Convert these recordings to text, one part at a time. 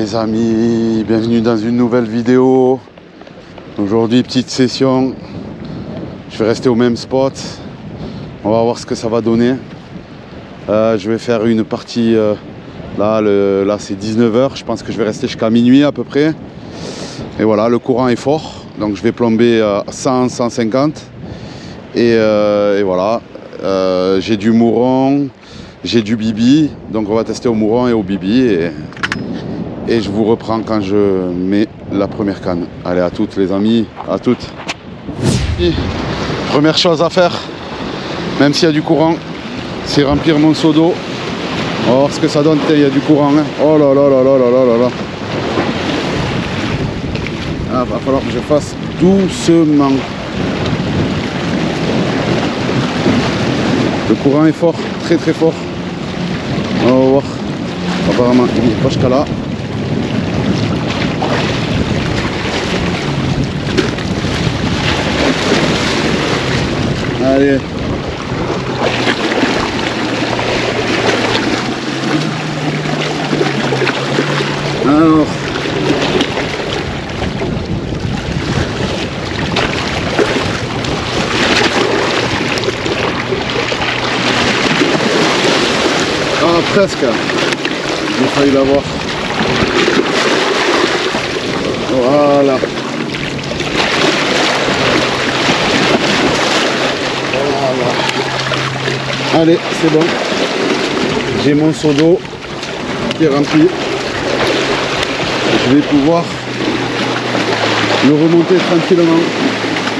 les amis, bienvenue dans une nouvelle vidéo. Aujourd'hui petite session. Je vais rester au même spot. On va voir ce que ça va donner. Je vais faire une partie là c'est 19 h. Je pense que je vais rester jusqu'à minuit à peu près. Et voilà, le courant est fort. Donc je vais plomber à 100, 150. Et voilà. J'ai du mouron, j'ai du bibi. Donc on va tester au mouron et au bibi. Et je vous reprends quand je mets la première canne. Allez, à toutes les amis, à toutes. Et première chose à faire, même s'il y a du courant, c'est remplir mon seau d'eau. On va voir ce que ça donne. Il y a du courant, hein. Oh là là là là là là là là. Ah, va falloir que je fasse doucement. Le courant est fort, très très fort. On va voir. Apparemment, il n'est pas jusqu'à là. Allez. Alors. Ah, presque. J'ai failli l'avoir. Voilà. Allez, c'est bon. J'ai mon seau d'eau qui est rempli. Je vais pouvoir le remonter tranquillement.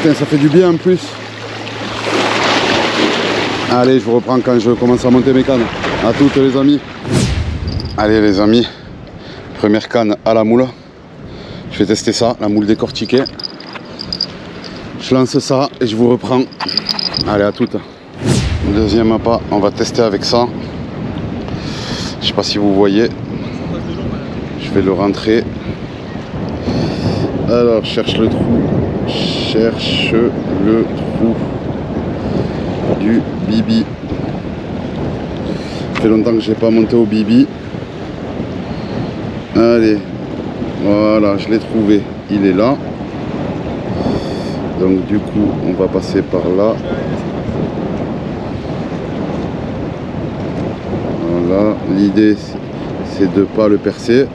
Putain, ça fait du bien en plus. Allez, je vous reprends quand je commence à monter mes cannes. À toutes les amis. Allez les amis, première canne à la moule. Je vais tester ça, la moule décortiquée. Je lance ça et je vous reprends. Allez, à toutes. Deuxième appât, on va tester avec ça. Je sais pas si vous voyez. Je vais le rentrer. Alors, cherche le trou. Cherche le trou du bibi. Ça fait longtemps que j'ai pas monté au bibi. Allez, voilà, je l'ai trouvé. Il est là. Donc du coup, on va passer par là. Voilà, l'idée c'est de ne pas le percer.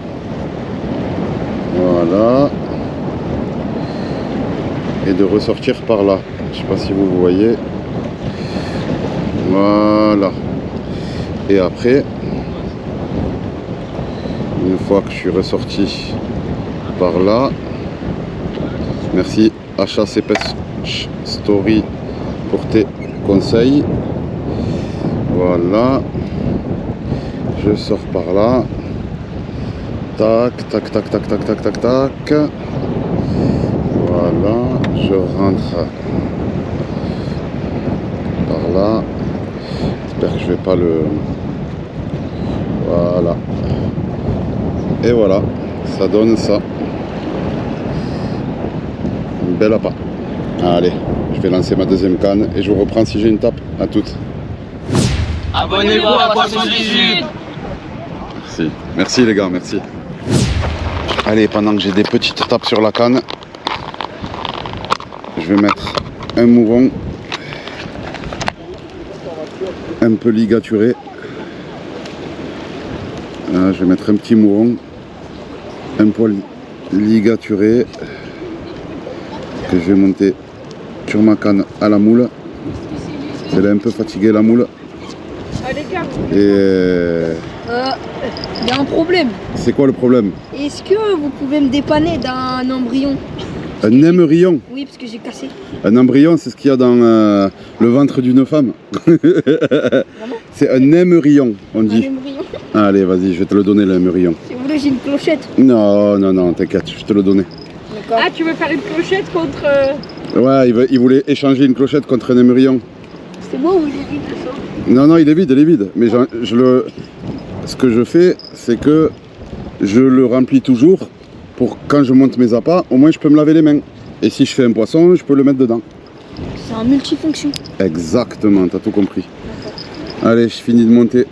Voilà. Et de ressortir par là. Je sais pas si vous voyez. Voilà. Et après, une fois que je suis ressorti par là, merci HACPS Story pour tes conseils. Voilà. Je sors par là. Tac, tac, tac, tac, tac, tac, tac, tac. Voilà. Je rentre par là. J'espère que je vais pas le... Voilà. Et voilà. Ça donne ça. Une belle appât. Allez. Je vais lancer ma deuxième canne et je vous reprends si j'ai une tape. À toutes. Abonnez-vous à Poisson du Sud. Merci. Merci les gars, merci. Allez, pendant que j'ai des petites tapes sur la canne, je vais mettre un mouron un peu ligaturé. Là, je vais mettre un petit mouron un poil ligaturé que je vais monter sur ma canne à la moule. Elle est un peu fatiguée la moule. Et il y a un problème. c'est quoi le problème? Est-ce que vous pouvez me dépanner d'un embryon? Un émerillon? Oui, parce que j'ai cassé. Un embryon, c'est ce qu'il y a dans le ventre d'une femme. C'est un émerillon, on dit. Un embryon. Allez, vas-y, je vais te le donner, l'émerillon. Si vous voulez, j'ai une clochette. Non, non, non, t'inquiète, je vais te le donner. D'accord. Ah, tu veux faire une clochette contre... Ouais, il voulait échanger une clochette contre un émerillon. C'est moi ou il est vide, ça? Non, non, il est vide. Mais ce que je fais, c'est que je le remplis toujours pour quand je monte mes appâts, au moins je peux me laver les mains. Et si je fais un poisson, je peux le mettre dedans. C'est un multifonction. Exactement, t'as tout compris. Allez, je finis de monter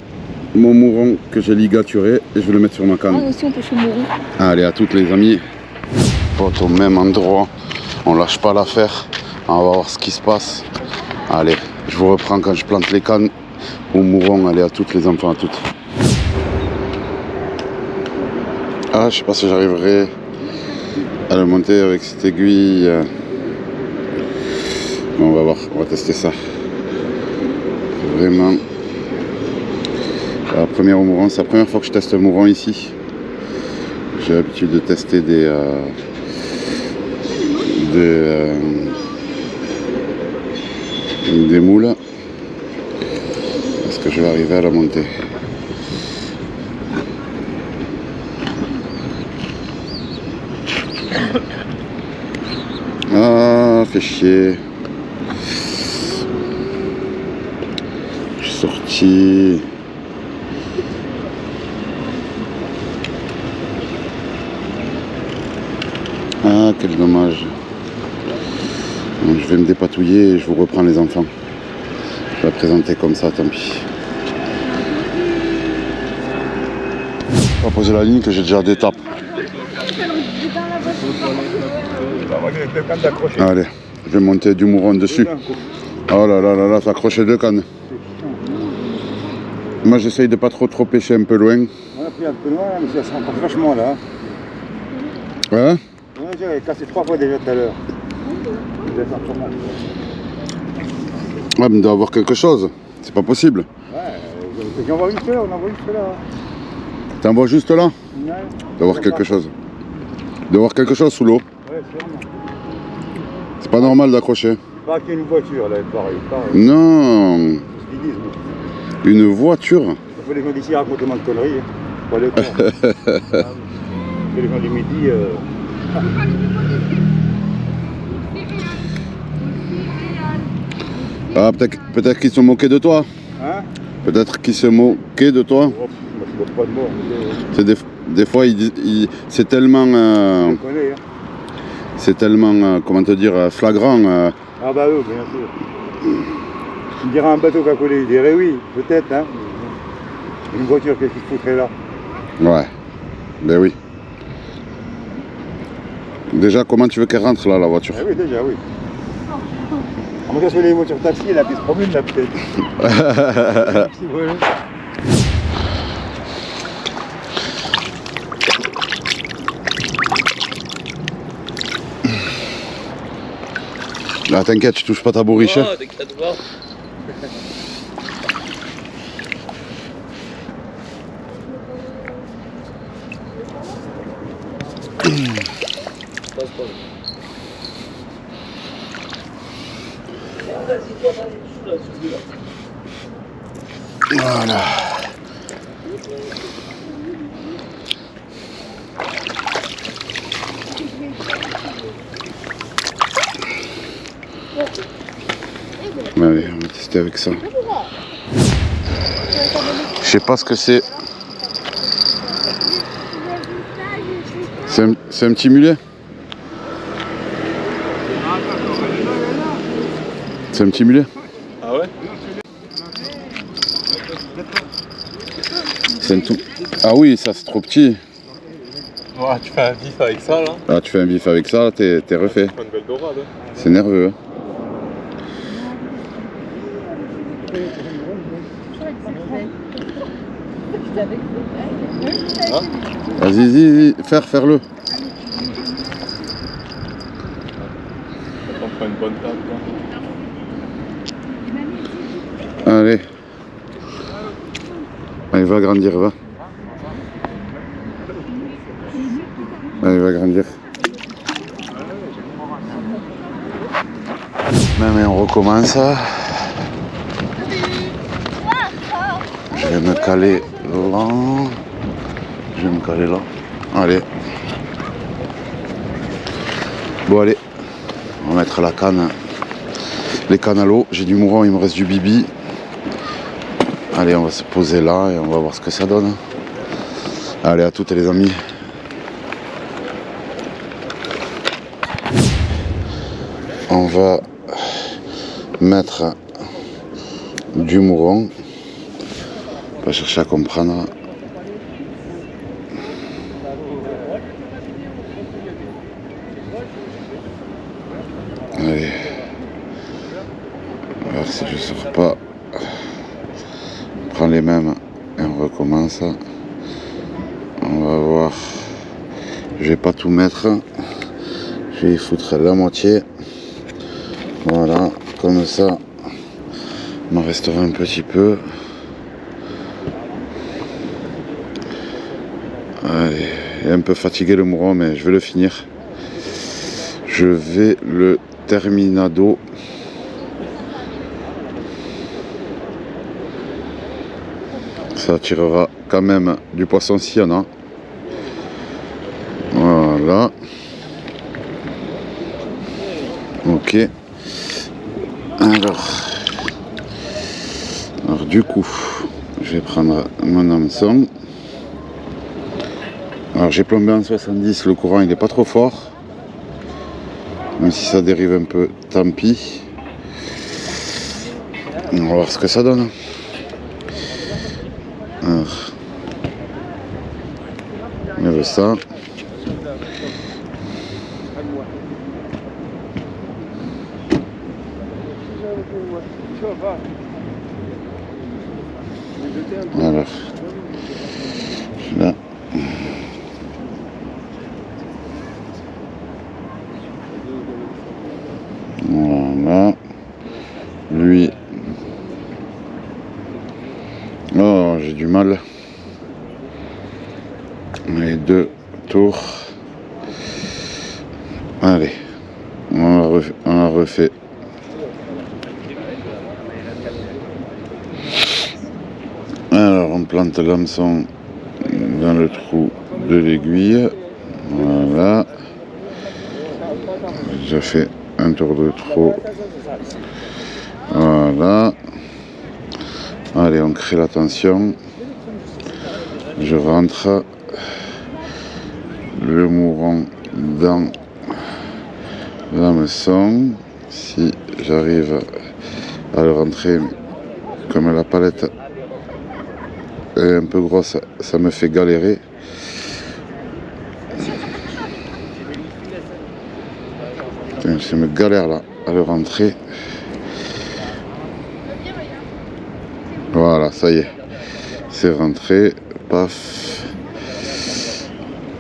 mon mouron que j'ai ligaturé et je vais le mettre sur ma Ah, canne. aussi on pêche au mouron. Allez, à toutes les amis. Pote au même endroit, on lâche pas l'affaire. On va voir ce qui se passe. Allez, je vous reprends quand je plante les cannes au mouron. Allez, à toutes les enfants, à toutes. Ah, je sais pas si j'arriverai à le monter avec cette aiguille. Bon, on va voir, on va tester ça. Vraiment. La première au mouron, c'est la première fois que je teste un mouron ici. J'ai l'habitude de tester des moules. Est-ce que je vais arriver à la monter? Ah, fait chier. Je suis sorti. Ah, quel dommage. Bon, je vais me dépatouiller et je vous reprends les enfants. Je vais la présenter comme ça, tant pis. On va poser la ligne que j'ai déjà des tapes. Allez, je vais monter du mouron dessus. Oh là là là là, t'as accroché 2 cannes. Moi j'essaye de pas trop pêcher un peu loin. On a pris un peu loin, mais ça se rapproche vachement là. Ouais. J'ai cassé 3 fois déjà tout à l'heure. Ouais, mais il doit y avoir quelque chose. C'est pas possible. Ouais, j'en vois une seule, on en voit une seule là. T'en vois juste là? Ouais. Il doit y avoir quelque chose. Il doit y avoir quelque chose sous l'eau. Ouais, sûrement. C'est pas normal d'accrocher. Pas qu'il y ait une voiture là, pareil. Non. Ce qu'ils disent, mais. Une voiture. Il faut les gens d'ici racontent tellement de conneries. Hein. Pas le temps. Les gens du midi. Ah, peut-être qu'ils se sont moqués de toi. Hein? Peut-être qu'ils se moquaient de toi. Oh, moi je bosse pas de mots. C'est des fois, c'est tellement, On connaît, hein. c'est tellement, comment te dire, flagrant. Ah bah oui, bien sûr. Tu me diras un bateau qui a collé, je dirais oui, peut-être, hein. Une voiture, qu'est-ce qu'il foutrait là? Ouais, ben oui. Déjà, comment tu veux qu'elle rentre là, la voiture? Ah oui, déjà, oui. À moins qu'elle soit les voitures taxi, elle a pu se promener là, peut-être. Si, voilà. Là, t'inquiète, tu touches pas ta bourriche. Oh, t'inquiète pas. Passe pas. Voilà. Allez, on va tester avec ça. Je sais pas ce que c'est. C'est un petit mulet? C'est un petit mulet? Ah ouais? C'est un tout. Ah oui, ça c'est trop petit. Ouais, tu fais un vif avec ça là. Ah, tu fais un vif avec ça, t'es refait. Tu fais une belle dorade. Hein. C'est nerveux. Hein. Vas-y, faire-le. On prend une bonne table. Allez. Allez, va grandir, va. Allez, va grandir. Mais on recommence. Je vais me caler là. Je vais me caler là. Allez. Bon, allez. On va mettre la canne. Les cannes à l'eau. J'ai du mouron, il me reste du bibi. Allez, on va se poser là et on va voir ce que ça donne. Allez, à toutes les amis. On va mettre du mouron. Pas chercher à comprendre. Allez. On va voir si je sors pas. On prend les mêmes et on recommence. On va voir. Je vais pas tout mettre. Je vais y foutre la moitié. Voilà, comme ça. Il m'en restera un petit peu. Allez, il est un peu fatigué le mouron, mais je vais le finir. Je vais le terminado. Ça tirera quand même du poisson s'il y en a. Voilà. Ok. Alors du coup, je vais prendre mon hameçon. Alors j'ai plombé en 70, le courant il n'est pas trop fort. Même si ça dérive un peu, tant pis. On va voir ce que ça donne. Alors, on veut ça. Alors, là. Voilà. Lui. Oh, j'ai du mal. Les deux tours. Allez. On a refait. Alors, on plante l'hameçon dans le trou de l'aiguille. Voilà. Je fais un tour de trop. Voilà. Allez, on crée la tension. Je rentre le mouron dans l'hameçon. Si j'arrive à le rentrer, comme la palette est un peu grosse, ça me fait galérer. Je me galère là à le rentrer. Voilà, ça y est, c'est rentré. Paf.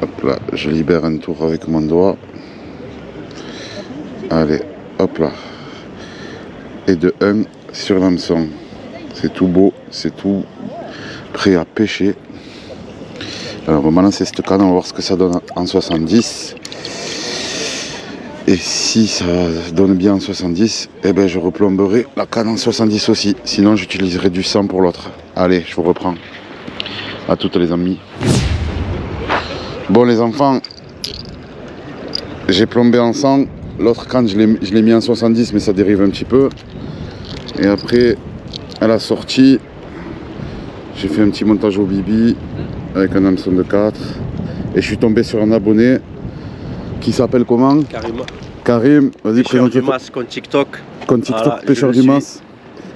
Hop là, je libère un tour avec mon doigt. Allez, hop là. Et de 1 sur l'hameçon. C'est tout beau, c'est tout prêt à pêcher. Alors on va lancer cette canne, on va voir ce que ça donne en 70. Et si ça donne bien en 70, eh ben je replomberai la canne en 70 aussi. Sinon j'utiliserai du 100 pour l'autre. Allez, je vous reprends. À toutes les amis. Bon les enfants, j'ai plombé en 100. L'autre canne je l'ai mis en 70 mais ça dérive un petit peu. Et après à la sortie, j'ai fait un petit montage au bibi avec un hameçon de 4. Et je suis tombé sur un abonné qui s'appelle comment? Karim, vas-y présente-toi. Pêcheur du Mas, compte TikTok. Compte TikTok, Voilà, pêcheur je du le Mas.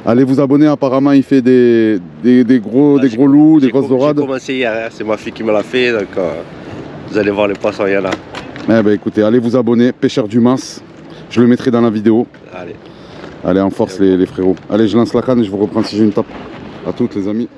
Allez vous abonner, apparemment il fait des gros loups, des grosses dorades. J'ai commencé hier, hein, c'est ma fille qui me l'a fait, donc vous allez voir les poissons, il y en a. Eh ben écoutez, allez vous abonner, pêcheur du Mas. Je le mettrai dans la vidéo. Allez. Allez en force les frérots. Allez je lance la canne et je vous reprends si j'ai une tape. À toutes les amis.